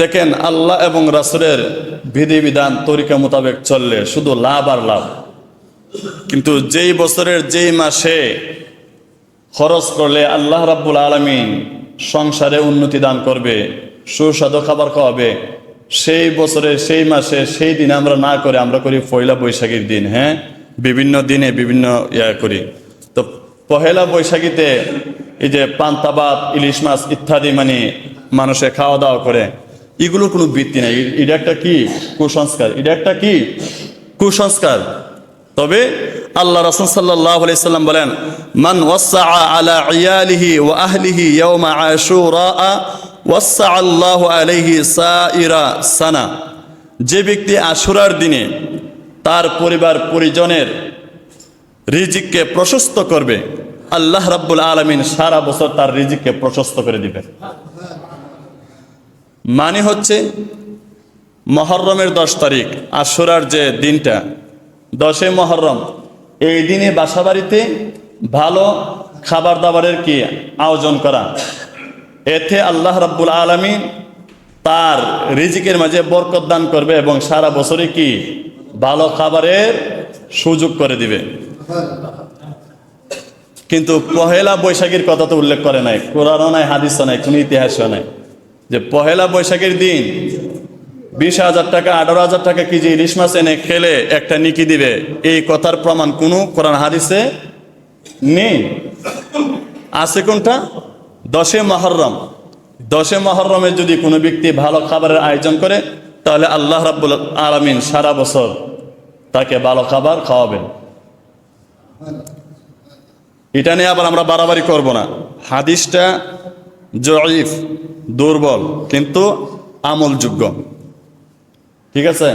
দেখেন, আল্লাহ এবং রাসূলের বিধিবিধান তরিকা মোতাবেক চললে শুধু লাভ আর লাভ। কিন্তু যেই বছরের যেই মাসে খরচ করলে আল্লাহ রাব্বুল আলামিন সংসারে উন্নতি দান করবে, সুস্বাদু খাবার খাওয়াবে, সেই বছরে সেই মাসে সেই দিনে আমরা না করে আমরা করি পয়লা বৈশাখীর দিন। হ্যাঁ, বিভিন্ন দিনে বিভিন্ন করি। তো পহেলা বৈশাখীতে এই যে পান্তা ভাত, ইলিশ মাছ ইত্যাদি মানে মানুষে খাওয়া দাওয়া করে, এগুলোর কোনো ভিত্তি নাই। এটা একটা কি কুসংস্কার, এটা একটা কি কুসংস্কার। তবে আল্লাহ রাসূল সাল্লাল্লাহু আলাইহি সাল্লাম বলেন, মান ওয়াসআ আলা ইয়ালিহি ওয়া আহলিহি ইয়াওমা আশুরা ওয়াসআ আল্লাহু আলাইহি সাইরা সানা। যে ব্যক্তি আশুরার দিনে তার পরিবার পরিজনের রিজিককে প্রশস্ত করবে, আল্লাহ রাব্বুল আলামিন সারা বছর তার রিজিককে প্রশস্ত করে দিবেন। মানে হচ্ছে মুহররমের 10 তারিখ আশুরার যে দিনটা, 10 মুহররম, এই দিনে বাসাবাড়িতে ভালো খাবার দাবারের কি আয়োজন করা, এতে আল্লাহ রাব্বুল আলামিন তার রিজিকের মাঝে বরকত দান করবে এবং সারা বছরে কি ভালো খাবারের সুযোগ করে দিবে। কিন্তু পহেলা বৈশাখীর কথা তো উল্লেখ করে নাই, কোরআনও নাই, হাদিসও নাই, কোনো ইতিহাসও নাই যে পহেলা বৈশাখীর দিন 20,000 টাকা 18,000 টাকা কেজি ইলিশ মাছ এনে খেলে একটা নিকি দিবে। এই কথার প্রমাণ কোনো কোরআন হাদিসে নেই। আছে কোনটা? 10 মুহররম। 10 মুহররমে যদি কোনো ব্যক্তি ভালো খাবারের আয়োজন করে, তাহলে আল্লাহ রাব্বুল আলামিন সারা বছর তাকে ভালো খাবার খাওয়াবেন। এটা নিয়ে আবার আমরা বাড়াবাড়ি করব না। হাদিসটা জয়ীফ, দুর্বল, কিন্তু আমলযোগ্য। ঠিক আছে।